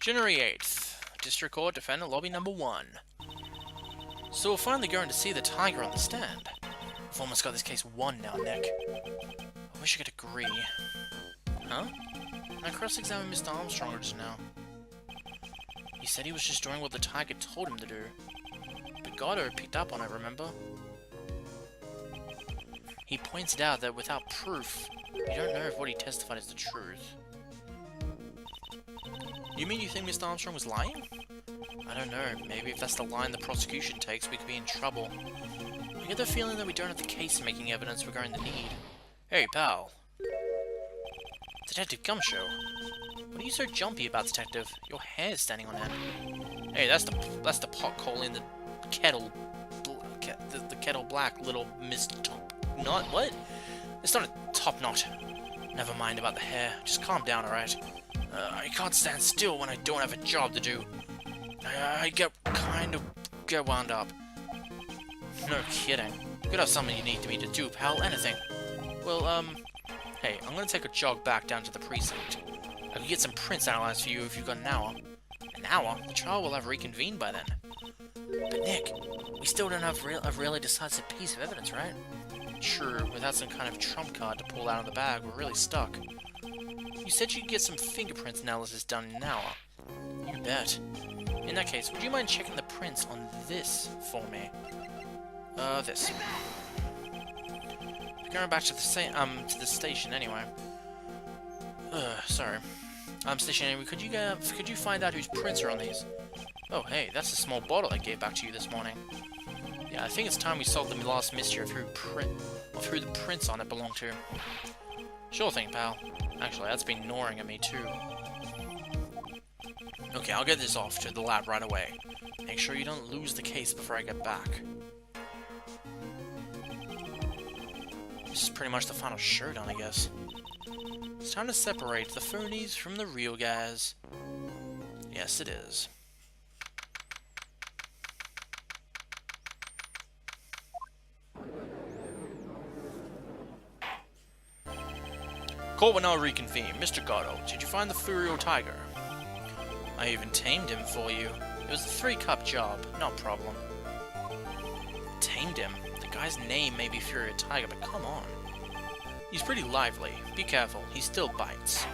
January 8th. District Court, Defendant Lobby Number 1. So we're finally going to see the tiger on the stand. We've almost got this case won now, Nick. I wish I could agree. Huh? I cross-examined Mr. Armstrong just now. He said he was just doing what the tiger told him to do. But Godot picked up on it, remember? He pointed out that without proof, you don't know if what he testified is the truth. You mean you think Mr. Armstrong was lying? I don't know. Maybe if that's the line the prosecution takes, we could be in trouble. I get the feeling that we don't have the case making evidence regarding the need. Hey, pal. Detective Gumshoe. What are you so jumpy about, Detective? Your hair's standing on end. Hey, that's the pot calling the kettle... the kettle black, little Miss Top Knot? What? It's not a top knot. Never mind about the hair. Just calm down, alright? I can't stand still when I don't have a job to do. I get wound up. No kidding. You could have something you need me to do, pal. Anything. Well, hey, I'm gonna take a jog back down to the precinct. I could get some prints analyzed for you if you've got an hour. An hour? The trial will have reconvened by then. But Nick, we still don't have a really decisive piece of evidence, right? True, without some kind of trump card to pull out of the bag, we're really stuck. You said you'd get some fingerprints analysis done in an hour. You bet. In that case, would you mind checking the prints on this for me? This. Going back to the station anyway. Sorry. Station anyway, could you find out whose prints are on these? Oh, hey, that's the small bottle I gave back to you this morning. Yeah, I think it's time we solved the last mystery of who the prints on it belong to. Sure thing, pal. Actually, that's been gnawing at me too. Okay, I'll get this off to the lab right away. Make sure you don't lose the case before I get back. This is pretty much the final showdown, I guess. It's time to separate the phonies from the real guys. Yes, it is. Court will now reconvene. Mr. Godot, did you find the Furio Tiger? I even tamed him for you. It was a 3-cup job, no problem. Tamed him? The guy's name may be Furio Tiger, but come on. He's pretty lively. Be careful, he still bites.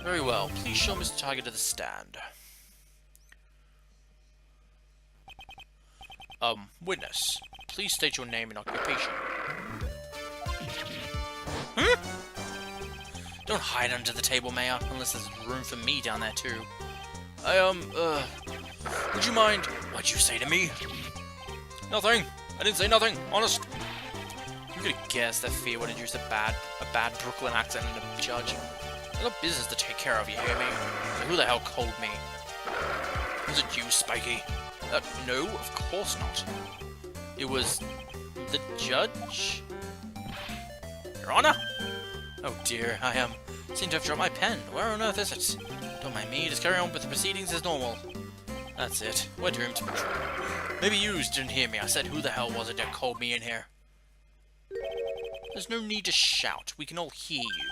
Very well, please show Mr. Tiger to the stand. Witness, please state your name and occupation. Don't hide under the table, Maya, unless there's room for me down there too. Would you mind? What'd you say to me? Nothing. I didn't say nothing. Honest. You could have guessed that Fee would have used a bad Brooklyn accent and a judge. I've got business to take care of, you hear me? So who the hell called me? Was it you, Spiky? No, of course not. It was the judge? Your Honor? Oh dear, I seem to have dropped my pen. Where on earth is it? Don't mind me, just carry on with the proceedings as normal. That's it. We're doomed. Maybe you didn't hear me. I said who the hell was it that called me in here? There's no need to shout. We can all hear you.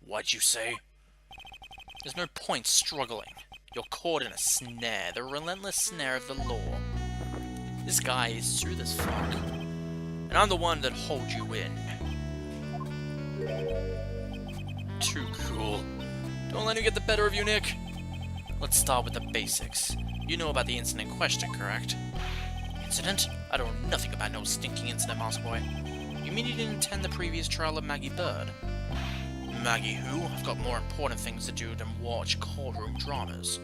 What'd you say? There's no point struggling. You're caught in a snare, the relentless snare of the law. This guy is smooth as fuck. And I'm the one that holds you in. Too cool. Don't let him get the better of you, Nick. Let's start with the basics. You know about the incident in question, correct? Incident? I don't know nothing about no stinking incident, Master Boy. You mean you didn't attend the previous trial of Maggie Bird? Maggie who? I've got more important things to do than watch courtroom dramas.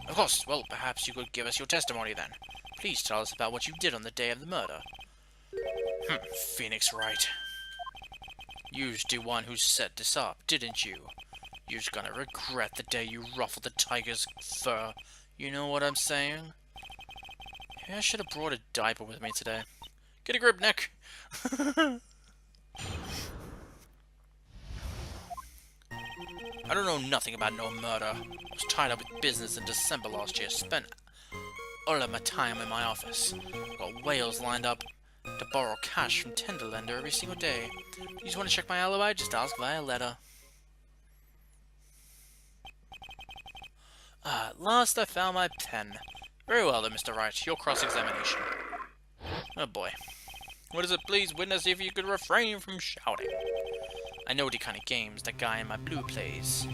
Of course, well, perhaps you could give us your testimony then. Please tell us about what you did on the day of the murder. Phoenix Wright. You's the one who set this up, didn't you? You's gonna regret the day you ruffled the tiger's fur. You know what I'm saying? Maybe I should have brought a diaper with me today. Get a grip, Nick! I don't know nothing about no murder. I was tied up with business in December last year. Spent all of my time in my office. Got whales lined up to borrow cash from Tenderlender every single day. You just want to check my alibi? Just ask via letter. Ah, at last I found my pen. Very well then, Mr. Wright, your cross-examination. Oh boy. What is it, please, witness, if you could refrain from shouting? I know what kind of games that guy in my blue plays.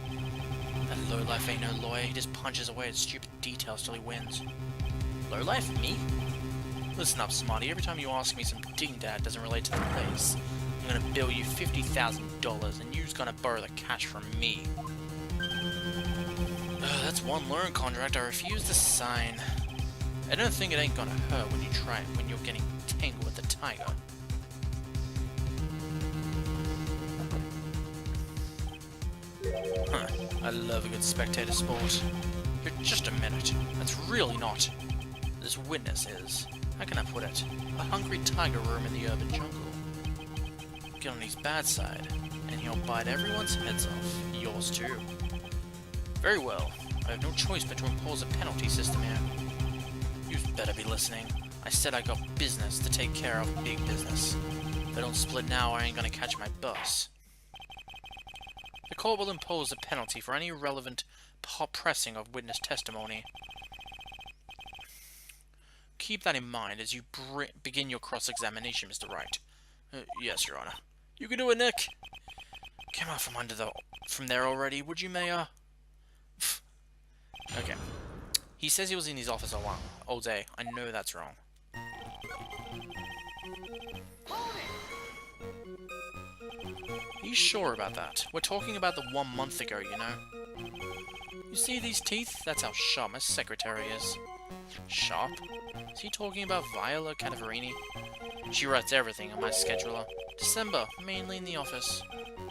That lowlife ain't no lawyer, he just punches away at stupid details till he wins. Lowlife? Me? Listen up, smarty, every time you ask me some ding-dad doesn't relate to the place, I'm gonna bill you $50,000 and you're just gonna borrow the cash from me. That's one loan contract I refuse to sign. I don't think it ain't gonna hurt when you try it when you're getting tangled with the tiger. Huh, I love a good spectator sport. Here, just a minute. That's really not. This witness is, how can I put it, a hungry tiger roam in the urban jungle. Get on his bad side, and he'll bite everyone's heads off, yours too. Very well, I have no choice but to impose a penalty system here. You'd better be listening. I said I got business to take care of, big business. If I don't split now, I ain't gonna catch my bus. The court will impose a penalty for any irrelevant pressing of witness testimony. Keep that in mind as you begin your cross-examination, Mr. Wright. Yes, Your Honor. You can do it, Nick. Come out from there already, would you, Maya? Okay. He says he was in his office all day. I know that's wrong. Are you sure about that? We're talking about the 1 month ago, you know? You see these teeth? That's how sharp my secretary is. Sharp? Is he talking about Viola Cadaverini? She writes everything on my scheduler. December, mainly in the office.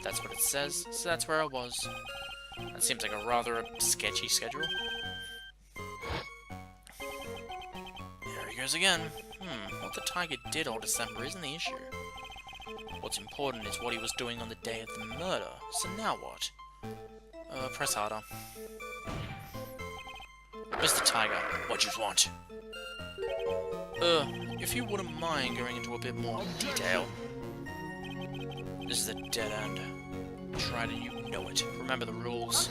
That's what it says, so that's where I was. That seems like a rather sketchy schedule. There he goes again. What the tiger did all December isn't the issue. What's important is what he was doing on the day of the murder. So now what? Press harder. Mr. Tiger, what you want? If you wouldn't mind going into a bit more detail. This is a dead end. Try it and you know it. Remember the rules.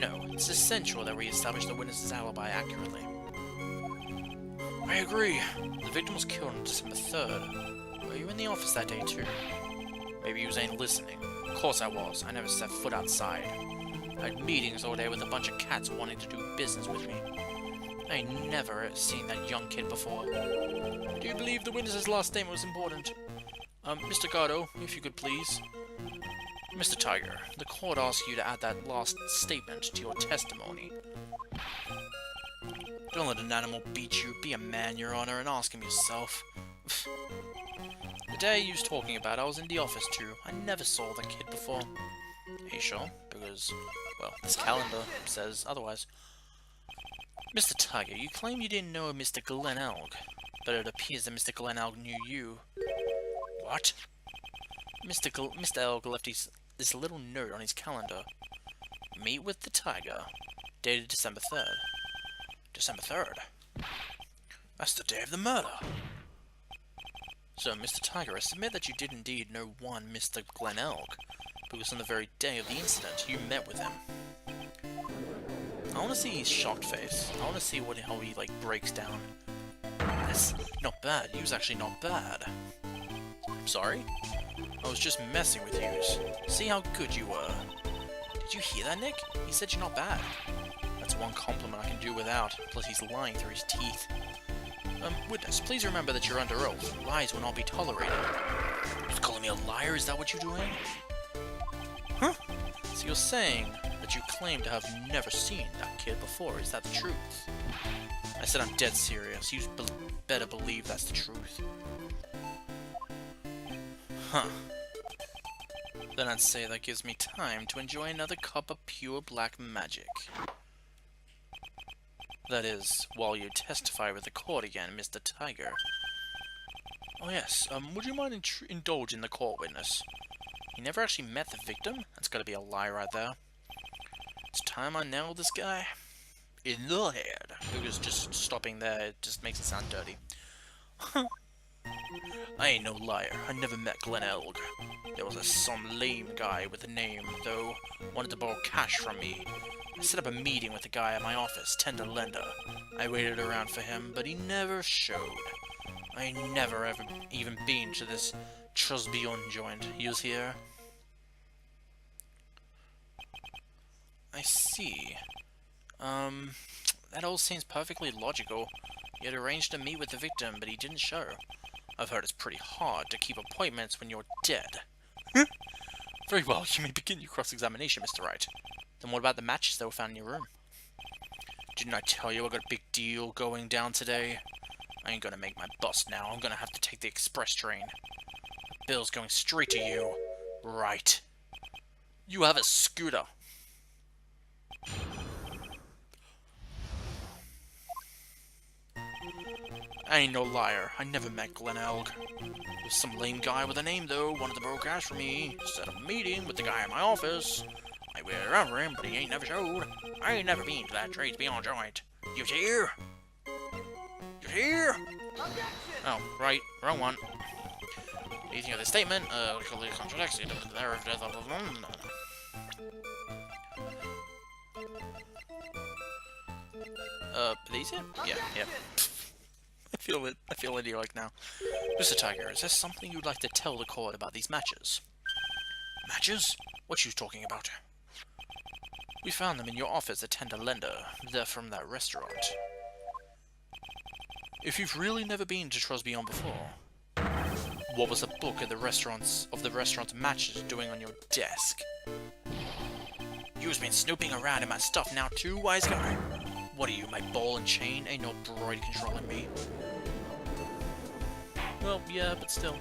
No, it's essential that we establish the witness's alibi accurately. I agree. The victim was killed on December 3rd. Were you in the office that day too? Maybe you ain't listening. Of course I was. I never set foot outside. I had meetings all day with a bunch of cats wanting to do business with me. I ain't never seen that young kid before. Do you believe the witness's last statement was important? Mr. Godot, if you could please. Mr. Tiger, the court asks you to add that last statement to your testimony. Don't let an animal beat you. Be a man, Your Honor, and ask him yourself. The day you was talking about, I was in the office too. I never saw the kid before. Are you sure? Because, well, this calendar says otherwise. Mr. Tiger, you claim you didn't know Mr. Glenelg, but it appears that Mr. Glenelg knew you. What? Mr. Elg left this little note on his calendar. Meet with the Tiger, dated December 3rd. December 3rd? That's the day of the murder. So, Mr. Tiger, I submit that you did indeed know one Mr. Glenelg, because on the very day of the incident, you met with him. I want to see his shocked face. I want to see how he, like, breaks down. That's not bad. He was actually not bad. Sorry? I was just messing with you. See how good you were. Did you hear that, Nick? He said you're not bad. That's one compliment I can do without. Plus he's lying through his teeth. Witness, please remember that you're under oath. Lies will not be tolerated. You're calling me a liar? Is that what you're doing? Huh? So you're saying that you claim to have never seen that kid before. Is that the truth? I said I'm dead serious. You better believe that's the truth. Huh. Then I'd say that gives me time to enjoy another cup of pure black magic. That is, while you testify with the court again, Mr. Tiger. Oh yes, would you mind indulging the court, witness? You never actually met the victim? That's gotta be a lie right there. It's time I nailed this guy in the head. Because just stopping there, it just makes it sound dirty. I ain't no liar. I never met Glen Elg. There was some lame guy with a name, though, wanted to borrow cash from me. I set up a meeting with the guy at my office, tender lender. I waited around for him, but he never showed. I never ever even been to this Trusbion joint. He was here. I see. That all seems perfectly logical. You had arranged to meet with the victim, but he didn't show. I've heard it's pretty hard to keep appointments when you're dead. Very well, you may begin your cross-examination, Mr. Wright. Then what about the matches that were found in your room? Didn't I tell you I got a big deal going down today? I ain't gonna make my bus now. I'm gonna have to take the express train. The bill's going straight to you. Right. You have a scooter. I ain't no liar. I never met Glen Elg. There was some lame guy with a name, though, wanted to borrow cash from me. Set up a meeting with the guy in my office. I waited around for him, but he ain't never showed. I ain't never been to that Trades Beyond joint. You here? You here? Oh, right. Wrong one. Anything of the statement, contradictions. These it? Yeah. I feel idiotic now. Mr. Tiger, is there something you'd like to tell the court about these matches? Matches? What you talking about? We found them in your office at Tender Lender. They're from that restaurant. If you've really never been to Trosbyon before, what was the book of the restaurant's matches doing on your desk? You've been snooping around in my stuff now too, wise guy. What are you, my ball and chain? Ain't no broid controlling me. Well, yeah, but still.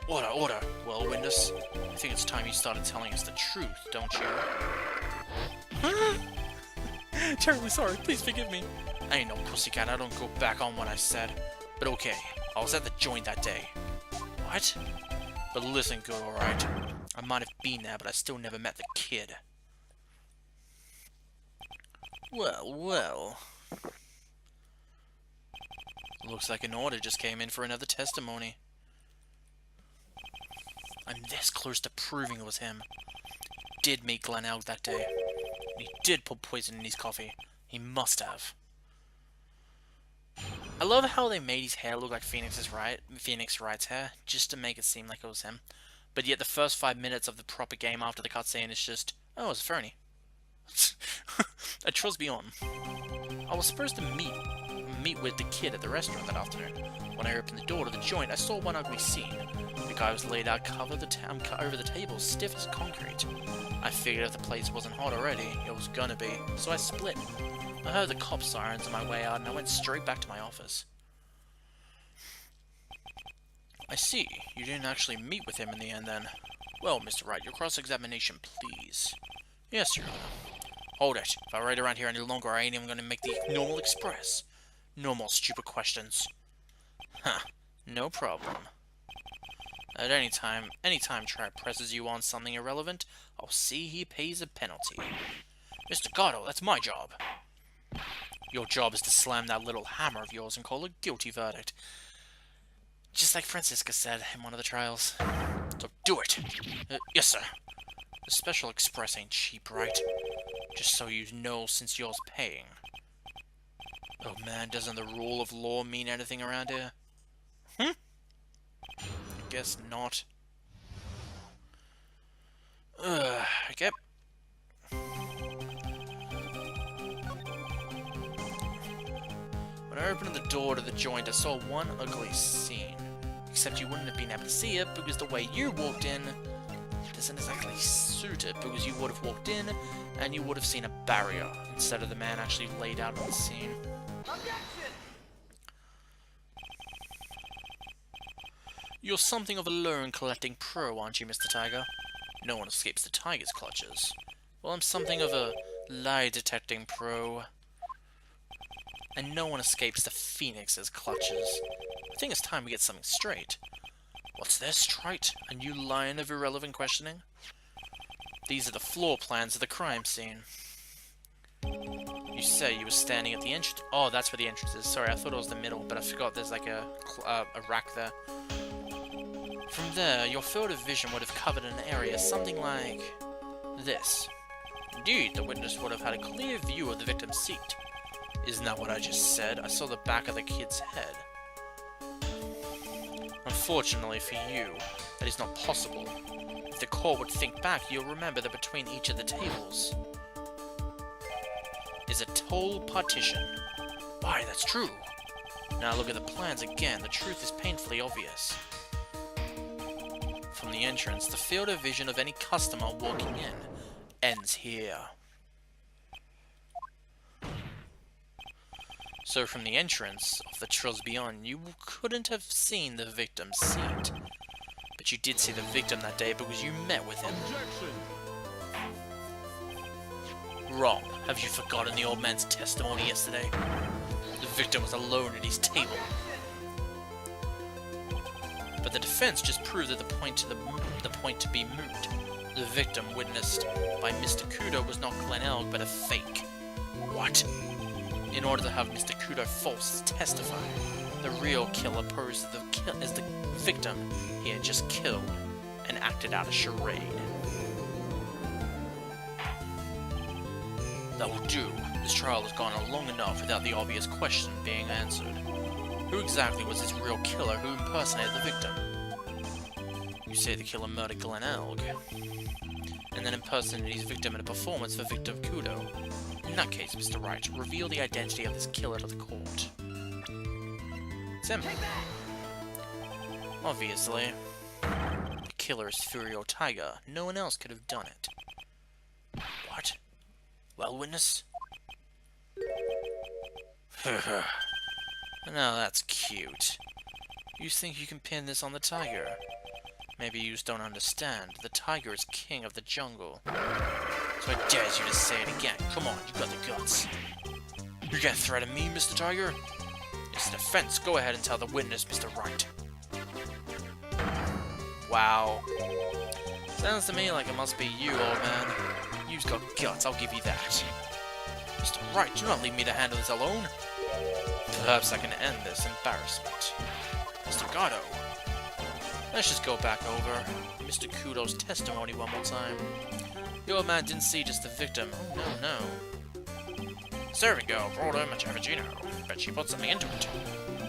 Order, order, Whirlwindus. I think it's time you started telling us the truth, don't you? Terribly sorry, please forgive me. I ain't no pussycat, I don't go back on what I said. But okay, I was at the joint that day. What? But listen good, alright? I might have been there, but I still never met the kid. Well. Looks like an order just came in for another testimony. I'm this close to proving it was him. Did meet Glen Elg that day. And he did put poison in his coffee. He must have. I love how they made his hair look like Phoenix Wright's hair, just to make it seem like it was him. But yet the first 5 minutes of the proper game after the cutscene is just, oh, it's Fernie. At Trosbyon. I was supposed to meet with the kid at the restaurant that afternoon. When I opened the door to the joint, I saw one ugly scene. The guy was laid out over the table, stiff as concrete. I figured if the place wasn't hot already, it was gonna be, so I split. I heard the cop sirens on my way out, and I went straight back to my office. I see. You didn't actually meet with him in the end, then. Well, Mr. Wright, your cross-examination, please. Yes, Your Honor. Hold it. If I wait around here any longer, I ain't even gonna make the normal express. No more stupid questions. Huh. No problem. At any time Trap presses you on something irrelevant, I'll see he pays a penalty. Mr. Godot, that's my job. Your job is to slam that little hammer of yours and call a guilty verdict. Just like Francisca said in one of the trials. So do it. Yes, sir. The special express ain't cheap, right? Just so you know, since yours paying. Oh man, doesn't the rule of law mean anything around here? I guess not. Okay. When I opened the door to the joint, I saw one ugly scene. Except you wouldn't have been able to see it because the way you walked in doesn't exactly suit it, because you would have walked in and you would have seen a barrier instead of the man actually laid out on the scene. You're something of a loan-collecting pro, aren't you, Mr. Tiger? No one escapes the tiger's clutches. Well, I'm something of a lie-detecting pro. And no one escapes the Phoenix's clutches. I think it's time we get something straight. What's this, Trite? A new line of irrelevant questioning? These are the floor plans of the crime scene. You say you were standing at the entrance. Oh, that's where the entrance is. Sorry, I thought it was the middle, but I forgot there's like a rack there. From there, your field of vision would have covered an area something like this. Indeed, the witness would have had a clear view of the victim's seat. Isn't that what I just said? I saw the back of the kid's head. Unfortunately for you, that is not possible. If the court would think back, you'll remember that between each of the tables is a tall partition. Why, that's true. Now look at the plans again. The truth is painfully obvious. From the entrance, the field of vision of any customer walking in ends here. So from the entrance of the Trials Beyond, you couldn't have seen the victim's seat. But you did see the victim that day because you met with him. Wrong. Have you forgotten the old man's testimony yesterday? The victim was alone at his table. But the defense just proved that the point to be moot. The victim witnessed by Mr. Godot was not Glen Elg, but a fake. What? In order to have Mr. Godot false testify, the real killer posed as the victim he had just killed and acted out a charade. That will do. This trial has gone on long enough without the obvious question being answered. Who exactly was this real killer who impersonated the victim? You say the killer murdered Glen Elg, and then impersonated his victim in a performance for Victor Godot. In that case, Mr. Wright, reveal the identity of this killer to the court. It's him. Obviously. The killer is Furio Tiger. No one else could have done it. What? Well, witness? Now that's cute. You think you can pin this on the tiger? Maybe you just don't understand. The tiger is king of the jungle. So I dare you to say it again. Come on, you got the guts. You can't threaten me, Mr. Tiger. It's an offense. Go ahead and tell the witness, Mr. Wright. Wow. Sounds to me like it must be you, old man. You've got guts, I'll give you that. Mr. Wright, do not leave me to handle this alone. Perhaps I can end this embarrassment. Mr. Godot. Let's just go back over Mr. Godot's testimony one more time. The old man didn't see just the victim. Oh, no. Serving girl brought home a Chavagino. Bet she put something into it.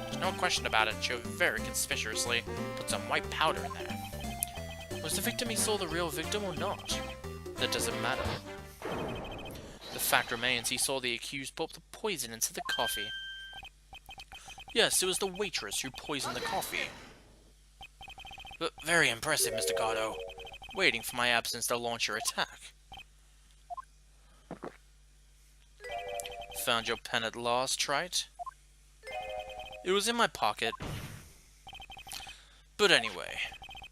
There's no question about it. She very conspicuously put some white powder in there. Was the victim he saw the real victim or not? That doesn't matter. The fact remains he saw the accused put the poison into the coffee. Yes, it was the waitress who poisoned the coffee. But very impressive, Mr. Godot. Waiting for my absence to launch your attack. Found your pen at last, Trite? It was in my pocket. But anyway,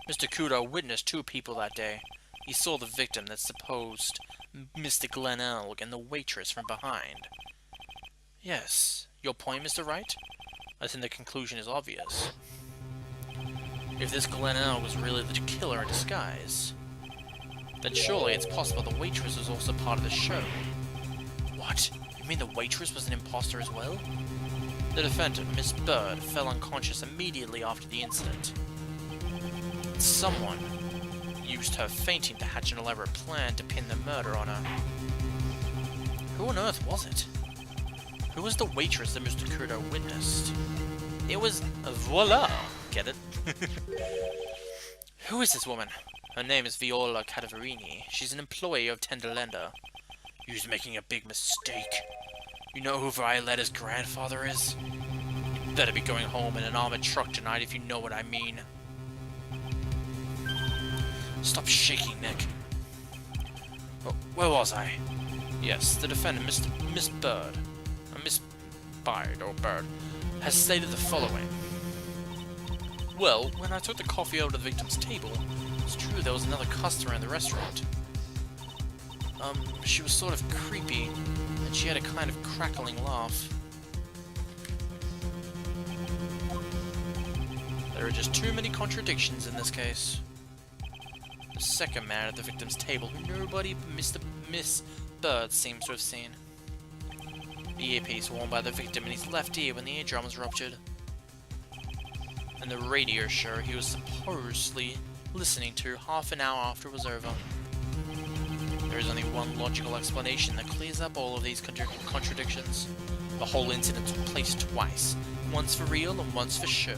Mr. Godot witnessed two people that day. He saw the victim that supposed Mr. Glen Elg and the waitress from behind. Yes. Your point, Mr. Wright? I think the conclusion is obvious. If this Glen Elg was really the killer in disguise, then surely it's possible the waitress was also part of the show. What? You mean the waitress was an imposter as well? The defendant, Miss Bird, fell unconscious immediately after the incident. Someone used her fainting to hatch an elaborate plan to pin the murder on her. Who on earth was it? Who was the waitress that Mr. Godot witnessed? It was... voila! Get it? Who is this woman? Her name is Viola Cadavarini. She's an employee of Tenderlender. You're making a big mistake. You know who Violetta's grandfather is? You better be going home in an armored truck tonight if you know what I mean. Stop shaking, Nick. Oh, where was I? Yes, the defendant, Miss Bird, Miss Byrd, or Bird, has stated the following. Well, when I took the coffee over to the victim's table, it's true there was another customer in the restaurant. She was sort of creepy, and she had a kind of crackling laugh. There are just too many contradictions in this case. The second man at the victim's table who nobody but Miss Bird seems to have seen. The earpiece worn by the victim in his left ear when the eardrum was ruptured. And the radio show he was supposedly listening to half an hour after it was over. There is only one logical explanation that clears up all of these contradictions. The whole incident took place twice, once for real and once for show.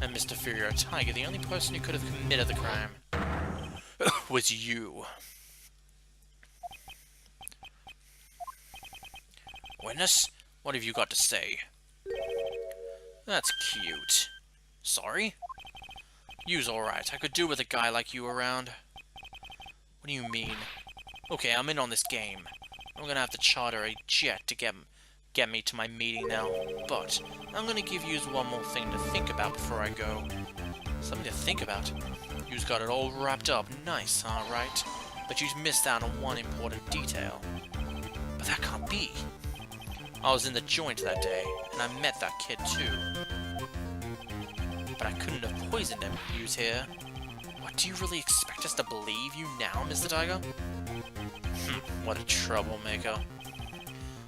And Mr. Furious Tiger, the only person who could have committed the crime, was you. Witness, what have you got to say? That's cute. Sorry? You's alright, I could do with a guy like you around. What do you mean? Okay, I'm in on this game. I'm gonna have to charter a jet to get me to my meeting now, but I'm gonna give yous one more thing to think about before I go. Something to think about? You's got it all wrapped up nice, huh, right? But you's missed out on one important detail. But that can't be. I was in the joint that day, and I met that kid too. But I couldn't have poisoned him, you's here. What, do you really expect us to believe you now, Mr. Tiger? What a troublemaker.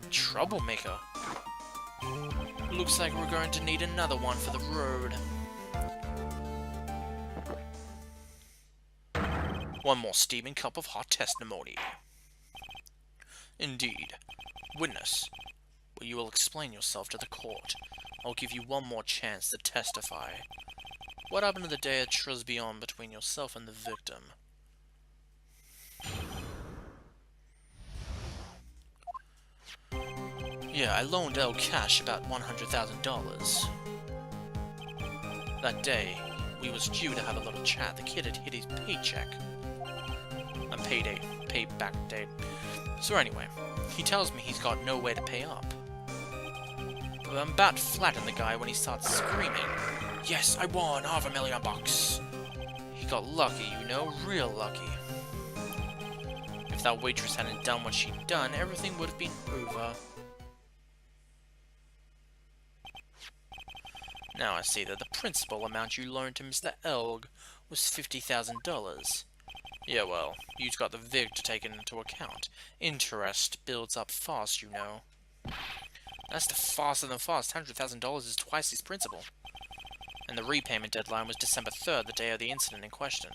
Troublemaker? Looks like we're going to need another one for the road. One more steaming cup of hot testimony. Indeed. Witness, you will explain yourself to the court. I'll give you one more chance to testify. What happened to the day at Trusbyon between yourself and the victim? Yeah, I loaned El Cash about $100,000. That day, we was due to have a little chat. The kid had hit his paycheck. Payback date. So anyway, he tells me he's got no way to pay up. But I'm about to flatten the guy when he starts screaming, "Yes, I won $500,000. He got lucky, you know, real lucky. If that waitress hadn't done what she'd done, everything would have been over. Now I see that the principal amount you loaned to Mr. Elg was $50,000. Yeah, well, you've got the VIG to take it into account. Interest builds up fast, you know. That's the faster than fast. $100,000 is twice his principal. And the repayment deadline was December 3rd, the day of the incident in question.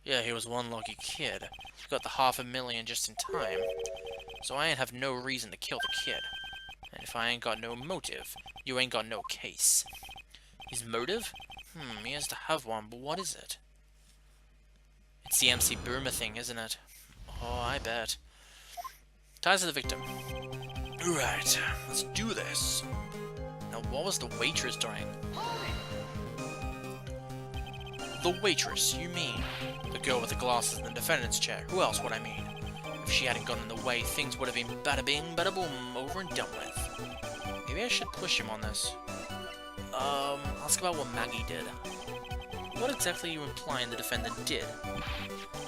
Yeah, he was one lucky kid. He got the $500,000 just in time. So I ain't have no reason to kill the kid. And if I ain't got no motive, you ain't got no case. His motive? He has to have one, but what is it? It's the MC Boomer thing, isn't it? Oh, I bet. Ties to the victim. Right, let's do this. Now, what was the waitress doing? The waitress, you mean? The girl with the glasses in the defendant's chair. Who else would I mean? If she hadn't gone in the way, things would have been bada bing, bada boom, over and done with. Maybe I should push him on this. Ask about what Maggie did. What exactly are you implying the defendant did?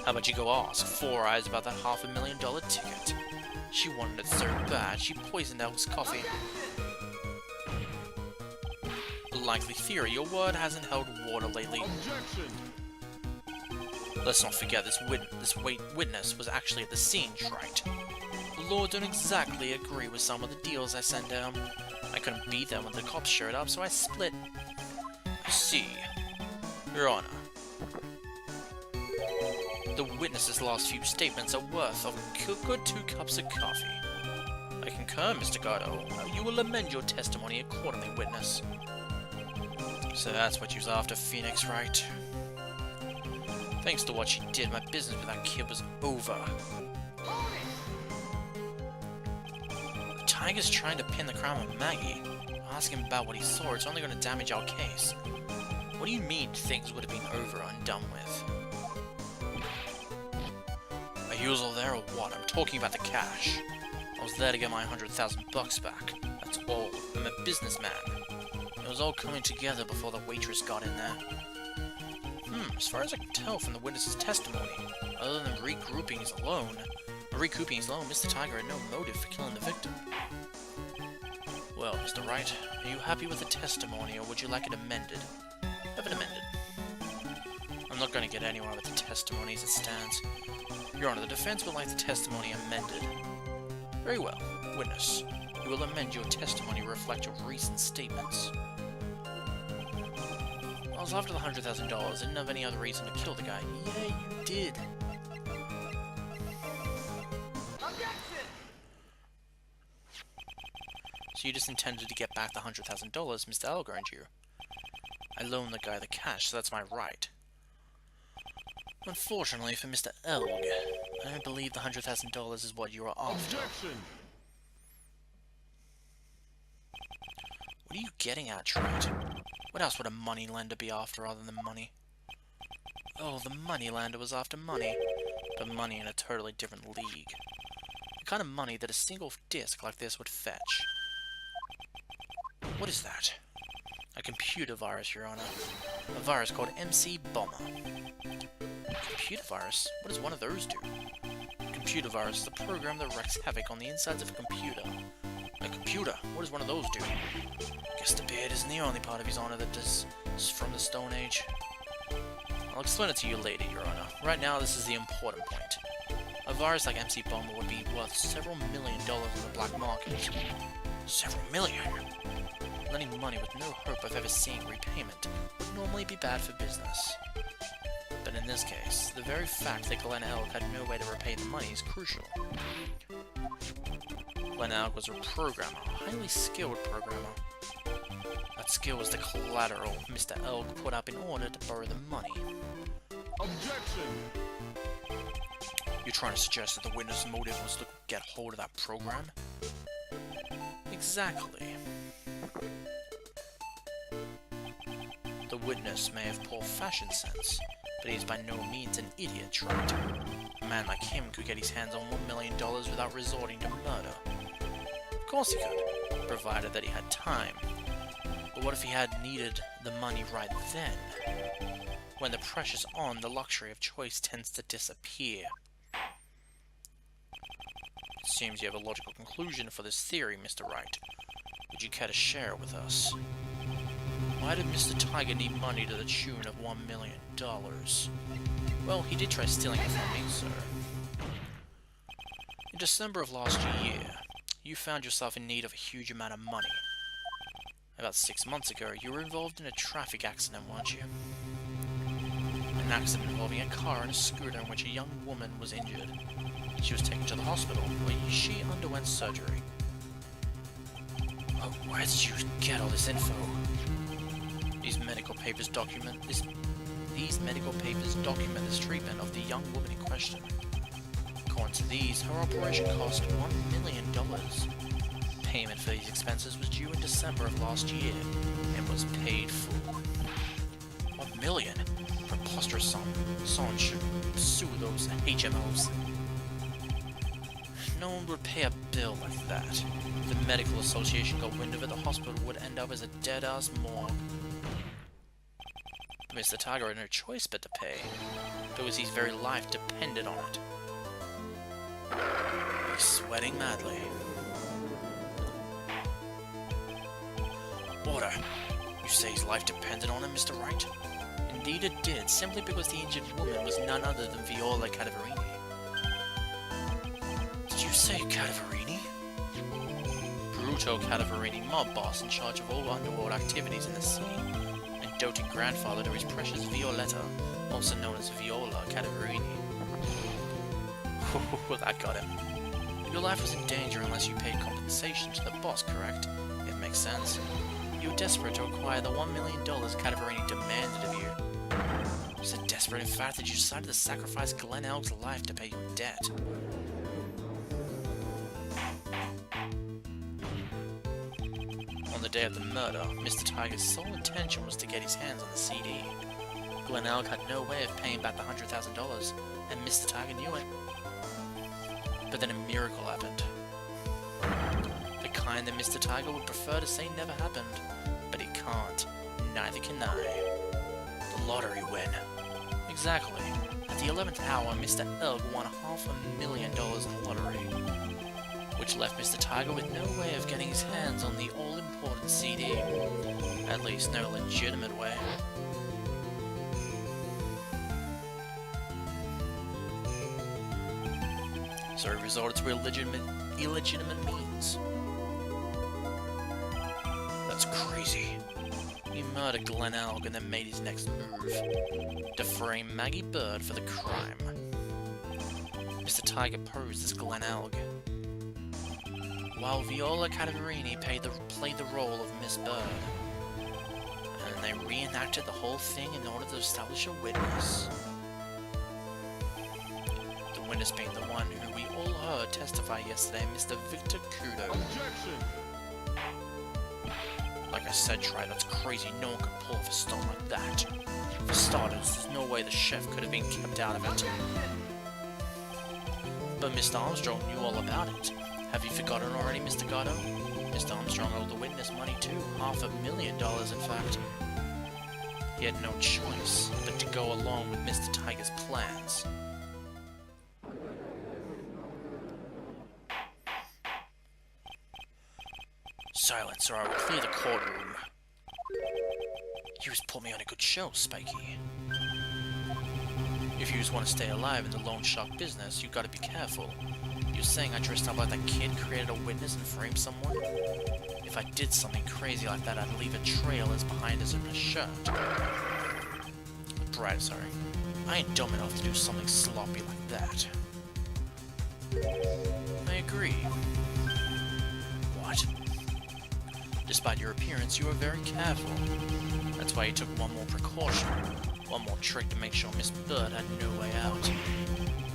How about you go ask Four Eyes about that $500,000 ticket? She wanted it so bad, she poisoned Elk's coffee. A likely theory, your word hasn't held water lately. Objection! Let's not forget this witness was actually at the scene, right? The law don't exactly agree with some of the deals I sent down. I couldn't beat them when the cops showed up, so I split. I see. Your Honor. The witness's last few statements are worth of a good 2 cups of coffee. I concur, Mr. Godot. You will amend your testimony accordingly, witness. So that's what you was after, Phoenix Wright. Thanks to what she did, my business with that kid was over. The Tiger's trying to pin the crime on Maggie. Ask him about what he saw, it's only going to damage our case. What do you mean things would have been over and done with? Are you all there or what? I'm talking about the cash. I was there to get my $100,000 back. That's all. I'm a businessman. It was all coming together before the waitress got in there. As far as I can tell from the witness's testimony, other than recouping his loan, Mr. Tiger had no motive for killing the victim. Well, Mr. Wright, are you happy with the testimony, or would you like it amended? Have it amended. I'm not going to get anywhere with the testimony as it stands. Your Honor, the defense would like the testimony amended. Very well. Witness, will amend your testimony to reflect your recent statements. I was after the $100,000. Didn't have any other reason to kill the guy. Yeah, you did. So you just intended to get back the $100,000 Mr. Elg earned you. I loaned the guy the cash, so that's my right. Unfortunately for Mr. Elg, I don't believe the $100,000 is what you are after. Objection! What are you getting at, Trent? What else would a moneylender be after other than money? Oh, the moneylender was after money, but money in a totally different league. The kind of money that a single disc like this would fetch. What is that? A computer virus, Your Honor. A virus called MC Bomber. Computer virus? What does one of those do? A computer virus is a program that wreaks havoc on the insides of a computer. A computer? What does one of those do? Guess the beard isn't the only part of his honor that is from the Stone Age. I'll explain it to you later, Your Honor. Right now, this is the important point. A virus like MC Bomber would be worth several $1 million in the black market. Several million? Lending money with no hope of ever seeing repayment would normally be bad for business. But in this case, the very fact that Glenn Elg had no way to repay the money is crucial. Glenn Elg was a programmer, a highly skilled programmer. That skill was the collateral Mr. Elg put up in order to borrow the money. Objection! You're trying to suggest that the witness' motive was to get hold of that program? Exactly. The witness may have poor fashion sense, but he is by no means an idiot, Trent. A man like him could get his hands on $1 million without resorting to murder. Of course he could, provided that he had time. But what if he had needed the money right then? When the pressure's on, the luxury of choice tends to disappear. It seems you have a logical conclusion for this theory, Mr. Wright. Would you care to share it with us? Why did Mr. Tiger need money to the tune of $1 million? Well, he did try stealing it from me, sir. In December of last year, you found yourself in need of a huge amount of money. About 6 months ago, you were involved in a traffic accident, weren't you? An accident involving a car and a scooter in which a young woman was injured. She was taken to the hospital, where she underwent surgery. Oh, where did you get all this info? These medical papers document this treatment of the young woman in question. According to these, her operation cost $1 million. Payment for these expenses was due in December of last year, and was paid full. $1 million? Preposterous. Someone should sue those HMOs. No one would pay a bill like that. If the medical association got wind of it, the hospital would end up as a dead-ass morgue. Mr. Tiger had no choice but to pay, because his very life depended on it. He's sweating madly. Order! You say his life depended on him, Mr. Wright? Indeed it did, simply because the injured woman was none other than Viola Cadavarini. Did you say Cadavarini? Bruto Cadavarini, mob boss in charge of all underworld activities in the city. Doting grandfather to his precious Violetta, also known as Viola Cadavarini. That got him. Your life was in danger unless you paid compensation to the boss, correct? It makes sense. You were desperate to acquire the $1 million Cadavarini demanded of you. So desperate, in fact, that you decided to sacrifice Glenn Elg's life to pay your debt. On the day of the murder, Mr. Tiger's sole intention was to get his hands on the CD. Glenn Elg had no way of paying back the $100,000, and Mr. Tiger knew it. But then a miracle happened. The kind that Mr. Tiger would prefer to say never happened, but he can't. Neither can I. The lottery win. Exactly. At the 11th hour, Mr. Elg won $500,000 in the lottery, which left Mr. Tiger with no way of getting his hands on the all-important CD. At least no legitimate way. So he resorted to illegitimate means. That's crazy. He murdered Glenn Alg and then made his next move. To frame Maggie Bird for the crime. Mr. Tiger posed as Glenn Alg, while Viola Cadaverini played the role of Miss Bird. And they reenacted the whole thing in order to establish a witness. The witness being the one who we all heard testify yesterday, Mr. Victor Godot. Objection! Like I said, Try, that's crazy. No one could pull off a stunt like that. For starters, there's no way the chef could have been kept out of it. But Mr. Armstrong knew all about it. Have you forgotten already, Mr. Godot? Mr. Armstrong owed the witness money too. $500,000, in fact. He had no choice but to go along with Mr. Tiger's plans. Silence, or I will clear the courtroom. You just put me on a good show, Spiky. If you just want to stay alive in the loan shark business, you gotta be careful. You're saying I dressed up like that kid, created a witness, and framed someone? If I did something crazy like that, I'd leave a trail as behind us in a shirt. Right, sorry. I ain't dumb enough to do something sloppy like that. I agree. What? Despite your appearance, you were very careful. That's why you took one more precaution. One more trick to make sure Miss Bird had no way out.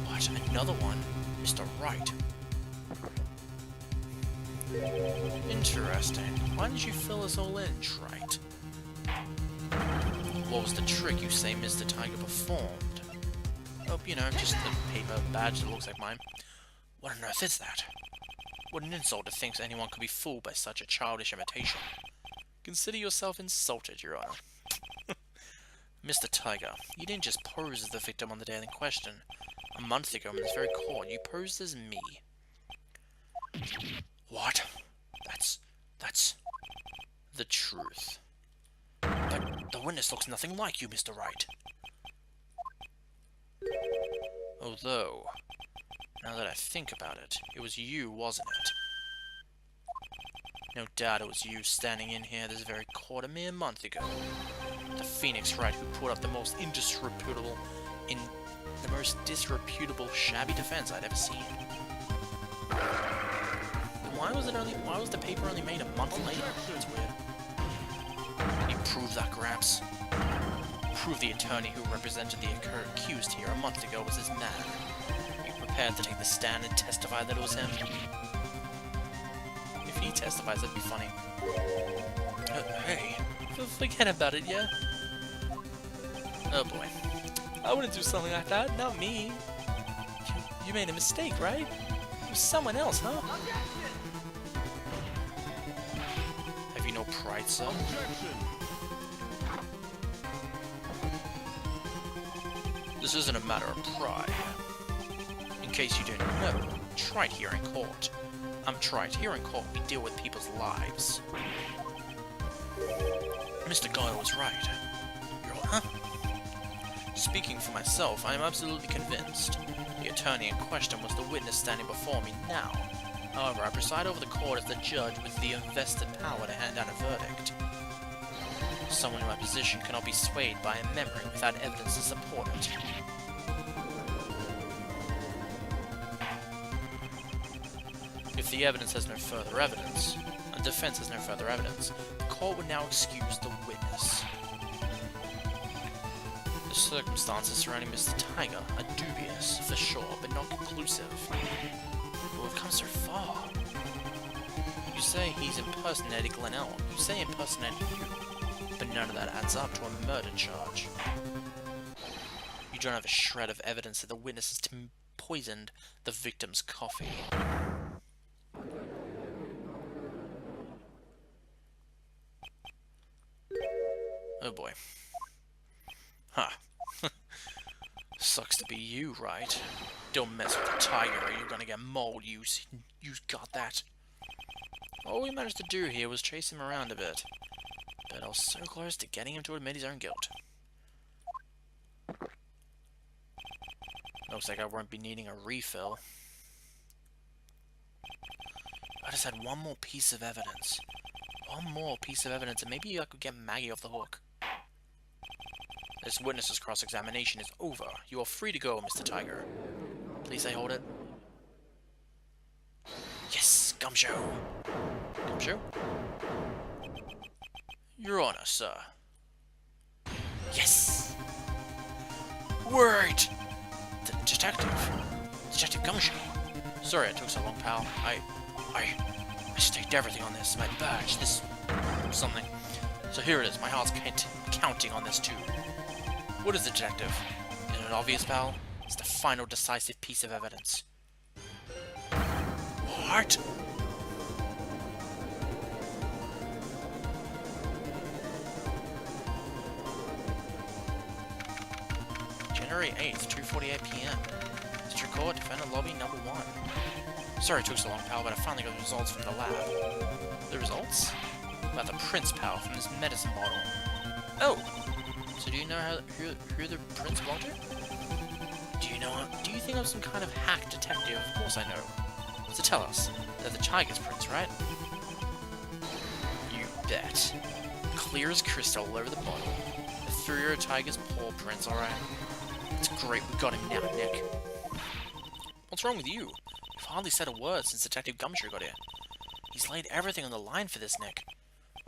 What? Another one? Mr. Wright. Interesting. Why did you fill us all in, Trite? What was the trick you say Mr. Tiger performed? Oh, you know, just the paper badge that looks like mine. What on earth is that? What an insult to think anyone could be fooled by such a childish imitation. Consider yourself insulted, Your Honor. Mr. Tiger, you didn't just pose as the victim on the day in question. A month ago in this very court, you posed as me. What? That's the truth. But the witness looks nothing like you, Mr. Wright. Although, now that I think about it, it was you, wasn't it? No doubt it was you standing in here this very court a mere month ago. The Phoenix Wright who put up the most disreputable shabby defense I'd ever seen. Why was the paper only made a month later? That's weird. Can you prove that, Gramps? Prove the attorney who represented the accused here a month ago was his man. Are you prepared to take the stand and testify that it was him? If he testifies, that'd be funny. Hey, forget about it, yeah? Oh boy. I wouldn't do something like that, not me. You made a mistake, right? It was someone else, huh? Have you no pride, sir? This isn't a matter of pride. In case you didn't know, tried here in court. I'm tried here in court, we deal with people's lives. Mr. Godot was right. Huh? Speaking for myself, I am absolutely convinced. The attorney in question was the witness standing before me now. However, I preside over the court as the judge with the invested power to hand down a verdict. Someone in my position cannot be swayed by a memory without evidence to support it. If the evidence has no further evidence, and the defense has no further evidence, the court would now excuse the witness. The circumstances surrounding Mr. Tiger are dubious, for sure, but not conclusive. But we've come so far. You say he's impersonated Glenn Elm. You say impersonated you. But none of that adds up to a murder charge. You don't have a shred of evidence that the witness has poisoned the victim's coffee. Oh boy. Huh. Sucks to be you, right? Don't mess with the tiger or you're gonna get mauled, you got that. All we managed to do here was chase him around a bit. But I was so close to getting him to admit his own guilt. Looks like I won't be needing a refill. I just had one more piece of evidence. One more piece of evidence and maybe I could get Maggie off the hook. This witness's cross-examination is over. You are free to go, Mr. Tiger. Please say hold it. Yes, Gumshoe. Gumshoe? Your Honor, sir. Yes! Wait! Detective Gumshoe. Sorry it took so long, pal. I staked everything on this. My badge, this... something. So here it is. My heart's counting on this, too. What is it, Detective? Isn't it obvious, pal? It's the final decisive piece of evidence. What? January 8th, 2:48 p.m. District Court, Defendant Lobby number 1. Sorry it took so long, pal, but I finally got the results from the lab. The results? About the prints, pal, from this medicine bottle. Oh! So do you know who the prints belong to? Do you think I'm some kind of hack detective? Of course I know. So tell us, they're the tiger's prints, right? You bet. Clear as crystal all over the bottle. The three tiger's paw prints, alright? It's great we got him now, Nick. What's wrong with you? You've hardly said a word since Detective Gumshoe got here. He's laid everything on the line for this, Nick.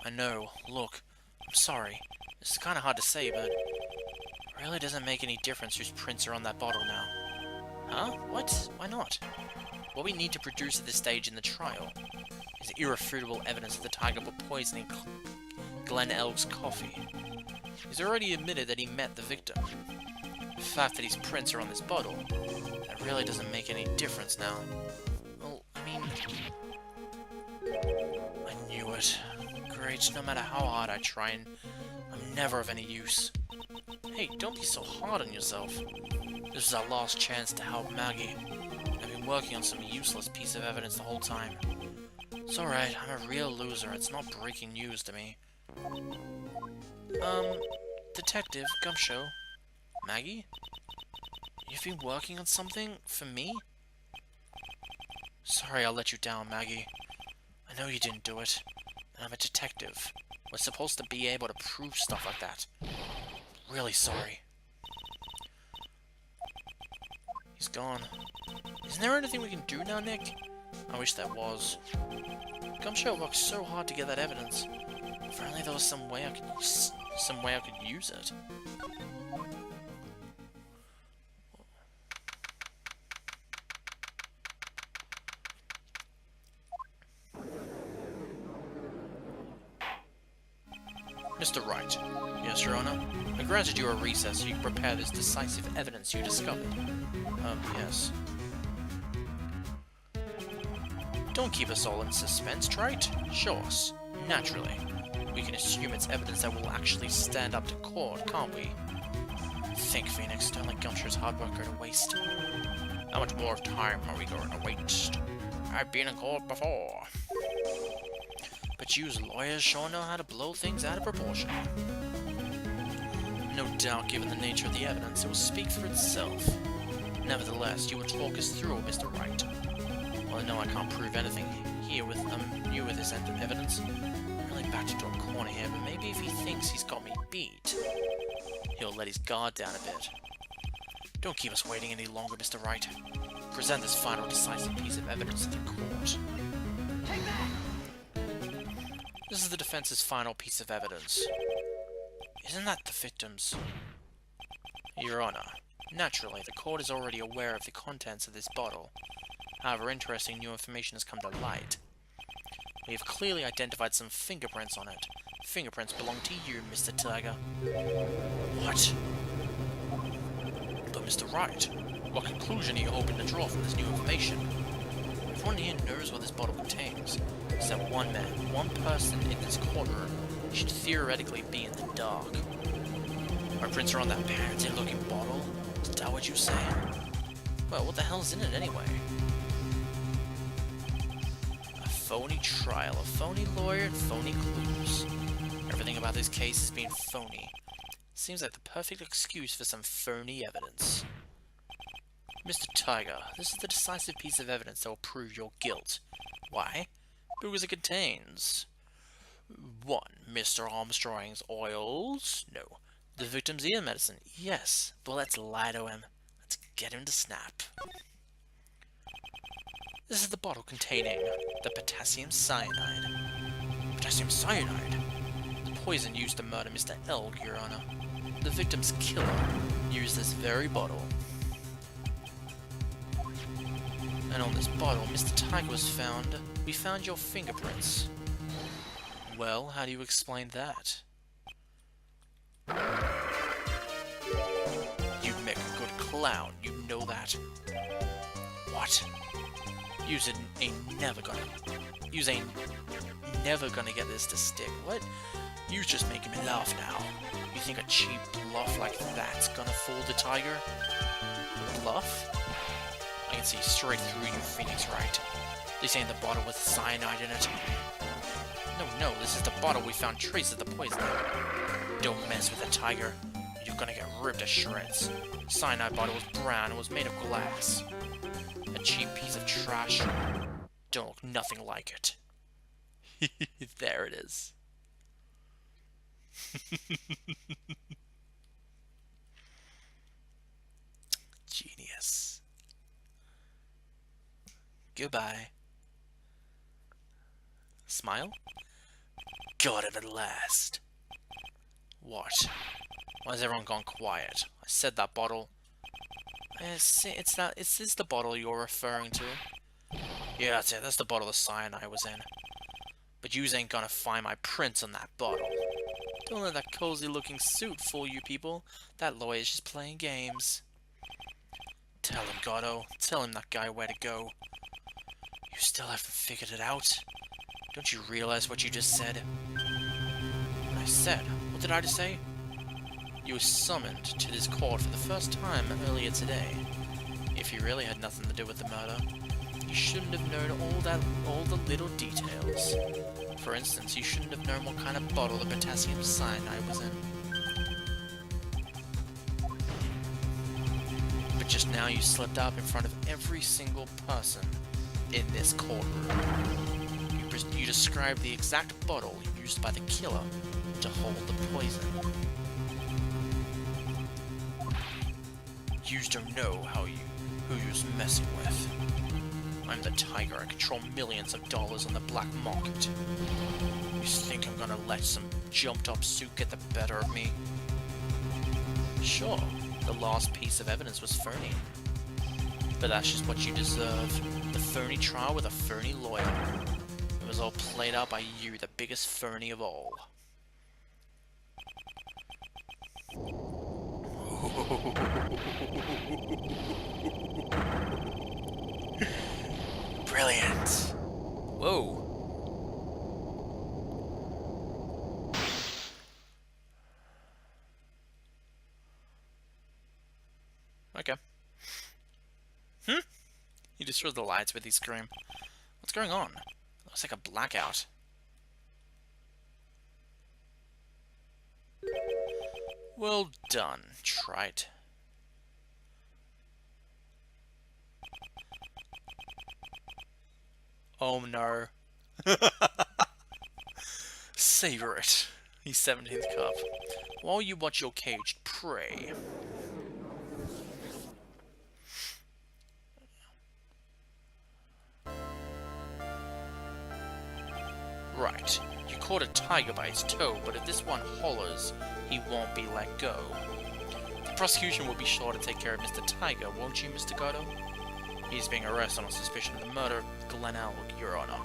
I know. Look, I'm sorry. This is kind of hard to say, but it really doesn't make any difference whose prints are on that bottle now. Huh? What? Why not? What we need to produce at this stage in the trial is irrefutable evidence that the tiger put poisoning Glenn Elk's coffee. He's already admitted that he met the victim. The fact that his prints are on this bottle, that really doesn't make any difference now. Well, I mean... I knew it. Great, no matter how hard I try, and I'm never of any use. Hey, don't be so hard on yourself. This is our last chance to help Maggie. I've been working on some useless piece of evidence the whole time. It's alright, I'm a real loser. It's not breaking news to me. Detective Gumshoe? Maggie? You've been working on something for me? Sorry I let you down, Maggie. I know you didn't do it. And I'm a detective. We're supposed to be able to prove stuff like that. Really sorry. He's gone. Isn't there anything we can do now, Nick? I wish there was. Gumshoe worked so hard to get that evidence. If only there was some way I could use it. Mr. Wright. Yes, Your Honor. I granted you a recess so you can prepare this decisive evidence you discovered. Yes. Don't keep us all in suspense, Trite. Show us. Naturally. We can assume it's evidence that will actually stand up to court, can't we? Think, Phoenix. Don't let Gumshoe's hard work go to waste. How much more time are we going to waste? I've been in court before. But you's lawyers sure know how to blow things out of proportion. No doubt, given the nature of the evidence, it will speak for itself. Nevertheless, you will talk us through it, Mr. Wright. Well, I know I can't prove anything here with this evidence. I'm really backed into a corner here, but maybe if he thinks he's got me beat, he'll let his guard down a bit. Don't keep us waiting any longer, Mr. Wright. Present this final decisive piece of evidence to the court. Take that! This is the defense's final piece of evidence. Isn't that the victim's? Your Honor, naturally, the court is already aware of the contents of this bottle. However, interesting new information has come to light. We have clearly identified some fingerprints on it. Fingerprints belong to you, Mr. Tiger. What? But Mr. Wright, what conclusion are you hoping to draw from this new information? Everyone here knows what this bottle contains, except one man, one person in this courtroom should theoretically be in the dark. My prints are on that pansy-looking bottle? Is that what you say? Well, what the hell's in it anyway? A phony trial, a phony lawyer, and phony clues. Everything about this case has been phony. Seems like the perfect excuse for some phony evidence. Mr. Tiger, this is the decisive piece of evidence that will prove your guilt. Why? Because it contains 1. Mr. Armstrong's oils? No. The victim's ear medicine? Yes. But let's lie to him. Let's get him to snap. This is the bottle containing the potassium cyanide. Potassium cyanide? The poison used to murder Mr. Elg, Your Honor. The victim's killer used this very bottle. And on this bottle, Mr. Tiger was found. We found your fingerprints. Well, how do you explain that? You'd make a good clown, you know that. What? Yous ain't never gonna get this to stick. What? You's just making me laugh now. You think a cheap bluff like that's gonna fool the Tiger? Bluff? I can see straight through you, Phoenix Wright. This ain't the bottle with cyanide in it. No, this is the bottle we found traces of the poison in. Don't mess with the Tiger. You're gonna get ripped to shreds. Cyanide bottle was brown and was made of glass. A cheap piece of trash. Don't look nothing like it. There it is. Genius. Goodbye. Smile? Got him at last. What? Why has everyone gone quiet? I said that bottle. It's this the bottle you're referring to? Yeah, that's it. That's the bottle the cyanide was in. But yous ain't gonna find my prints on that bottle. Don't let that cozy-looking suit fool you people. That lawyer's just playing games. Tell him, Godot. Tell him that guy where to go. You still haven't figured it out? Don't you realize what you just said? What I said? What did I just say? You were summoned to this court for the first time earlier today. If you really had nothing to do with the murder, you shouldn't have known all the little details. For instance, you shouldn't have known what kind of bottle the potassium cyanide was in. But just now you slipped up in front of every single person in this courtroom. You described the exact bottle used by the killer to hold the poison. Yous don't know who you's messing with. I'm the Tiger. I control millions of dollars on the black market. You think I'm gonna let some jumped-up suit get the better of me? Sure, the last piece of evidence was phony. But that's just what you deserve. The phony trial with a phony lawyer. It was all played out by you, the biggest phony of all. Brilliant! Whoa. Okay. You destroyed the lights with his scream. What's going on? Looks like a blackout. Well done, Trite. Oh no. Savor it. He's 17th cup. While you watch your caged prey. Right. You caught a tiger by its toe, but if this one hollers, he won't be let go. The prosecution will be sure to take care of Mr. Tiger, won't you, Mr. Godot? He's being arrested on suspicion of the murder of Glenn Elg, Your Honor.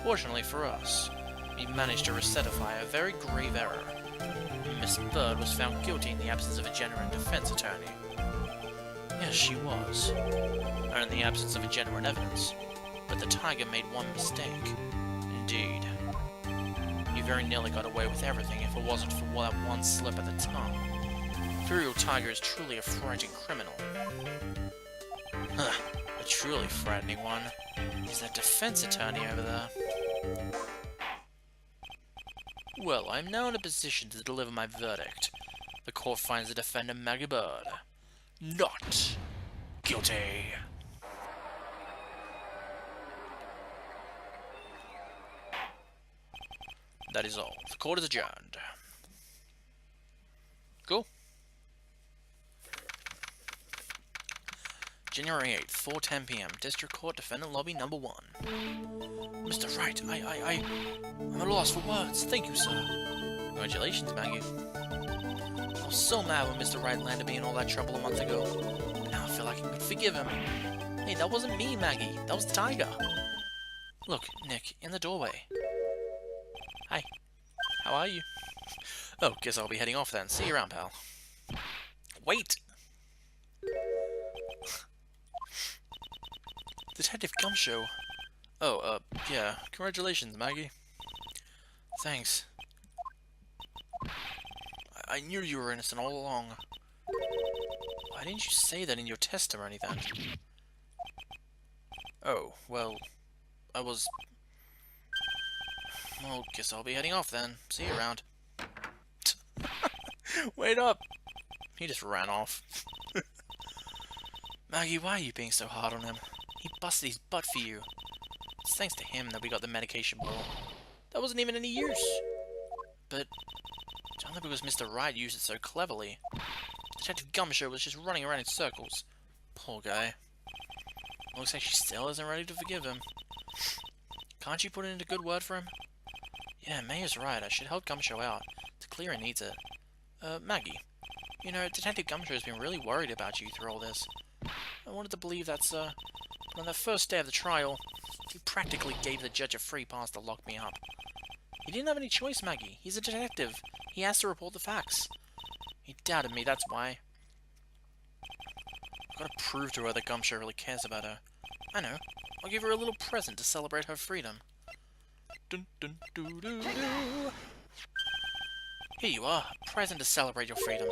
Fortunately for us, we managed to recertify a very grave error. Miss Bird was found guilty in the absence of a genuine defense attorney. Yes, she was. And in the absence of a genuine evidence. But the Tiger made one mistake. Indeed. You very nearly got away with everything if it wasn't for that one slip of the tongue. Imperial Tiger is truly a frightening criminal. Huh. A truly frightening one is that defense attorney over there. Well, I'm now in a position to deliver my verdict. The court finds the defendant, Maggie Bird, not guilty. that is all. The court is adjourned. Cool. January 8th, 4:10 p.m. District Court, Defendant Lobby Number 1. Mr. Wright, I'm at a loss for words. Thank you, sir. Congratulations, Maggie. I was so mad when Mr. Wright landed me in all that trouble a month ago. But now I feel like I could forgive him. Hey, that wasn't me, Maggie. That was the tiger. Look, Nick, in the doorway. Hi. How are you? Oh, guess I'll be heading off then. See you around, pal. Wait! Detective Gumshoe. Oh, yeah. Congratulations, Maggie. Thanks. I knew you were innocent all along. Why didn't you say that in your testimony, then? Oh, well, I was... Well, guess I'll be heading off then. See you around. Wait up! He just ran off. Maggie, why are you being so hard on him? He busted his butt for you. It's thanks to him that we got the medication ball. That wasn't even any use. But it's only because Mr. Wright used it so cleverly. Detective Gumshoe was just running around in circles. Poor guy. Looks like she still isn't ready to forgive him. Can't you put in a good word for him? Yeah, Maya's right. I should help Gumshoe out. It's clear he needs it. Maggie. You know, Detective Gumshoe has been really worried about you through all this. I wanted to believe that, sir. But on the first day of the trial, he practically gave the judge a free pass to lock me up. He didn't have any choice, Maggie. He's a detective. He has to report the facts. He doubted me, that's why. I've got to prove to her that Gumshoe really cares about her. I know. I'll give her a little present to celebrate her freedom. Dun dun doo doo doo. Here you are, a present to celebrate your freedom.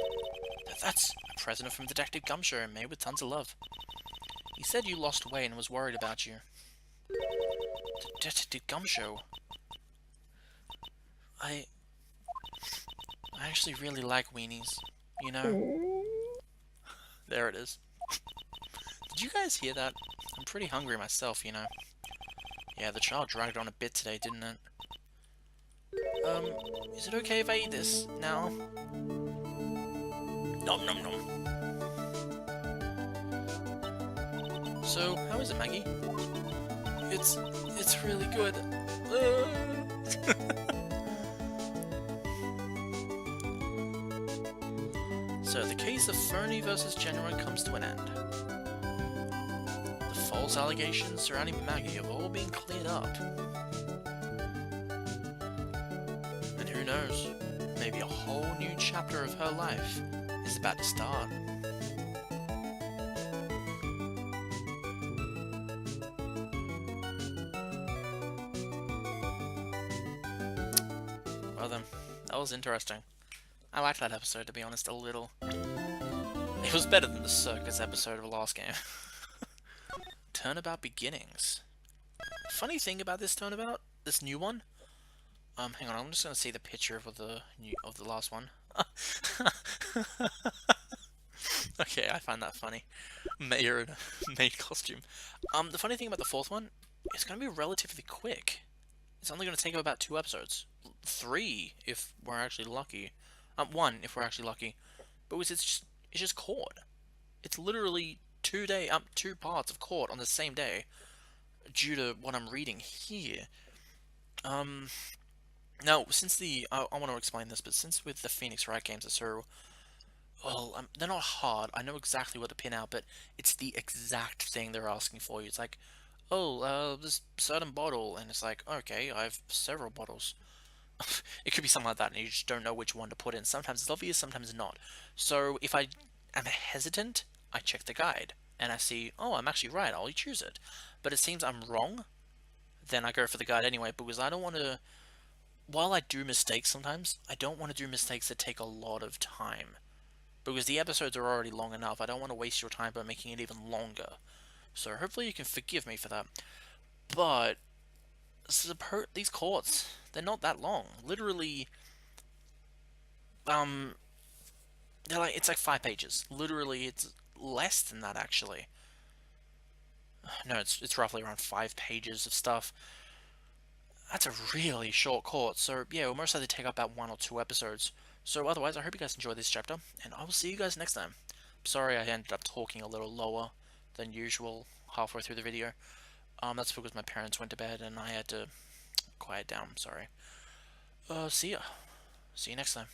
That's a present from Detective Gumshoe, made with tons of love. He said you lost weight and was worried about you. Detective Gumshoe? I actually really like weenies, you know? There it is. Did you guys hear that? I'm pretty hungry myself, you know. Yeah, the child dragged on a bit today, didn't it? Is it okay if I eat this now? Nom nom nom. So, how is it, Maggie? It's really good. So, the case of Fernie versus Genuine comes to an end. The false allegations surrounding Maggie have all been cleared up. And who knows, maybe a whole new chapter of her life is about to start. Well then, that was interesting. I liked that episode, to be honest, a little. It was better than the circus episode of the last game. Turnabout Beginnings. Funny thing about this turnabout, this new one. Hang on, I'm just gonna see the picture of the last one. Okay, I find that funny. Mayor in a maid costume. The funny thing about the fourth one, it's gonna be relatively quick. It's only gonna take about 2 episodes. 3 if we're actually lucky. 1 if we're actually lucky. But it's just court. It's literally 2 parts of court on the same day. Due to what I'm reading here. Now, since I want to explain this, but since with the Phoenix Wright games are so... Well, they're not hard. I know exactly what to pin out, but it's the exact thing they're asking for you. It's like, oh, this certain bottle, and it's like, okay, I have several bottles. It could be something like that, and you just don't know which one to put in. Sometimes it's obvious, sometimes not. So, if I am hesitant, I check the guide, and I see, oh, I'm actually right, I'll choose it. But it seems I'm wrong, then I go for the guide anyway, because I don't want to... While I do mistakes sometimes, I don't want to do mistakes that take a lot of time. Because the episodes are already long enough, I don't want to waste your time by making it even longer. So hopefully you can forgive me for that. But these courts, they're not that long. Literally, it's like 5 pages. Literally, it's less than that actually. No, it's roughly around 5 pages of stuff. That's a really short court, so yeah, we'll most likely take up about 1 or 2 episodes. So otherwise, I hope you guys enjoyed this chapter, and I will see you guys next time. Sorry I ended up talking a little lower than usual halfway through the video. That's because my parents went to bed and I had to quiet down, sorry. See ya. See you next time.